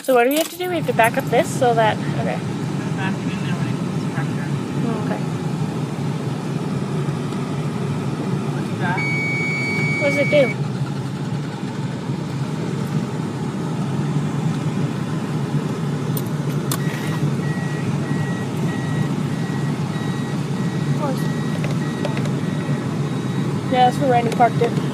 So what do we have to do? We have to back up this so that, okay. Back it in there when it comes pressure. Okay. What's that? What does it do? Yeah, that's where Randy parked it.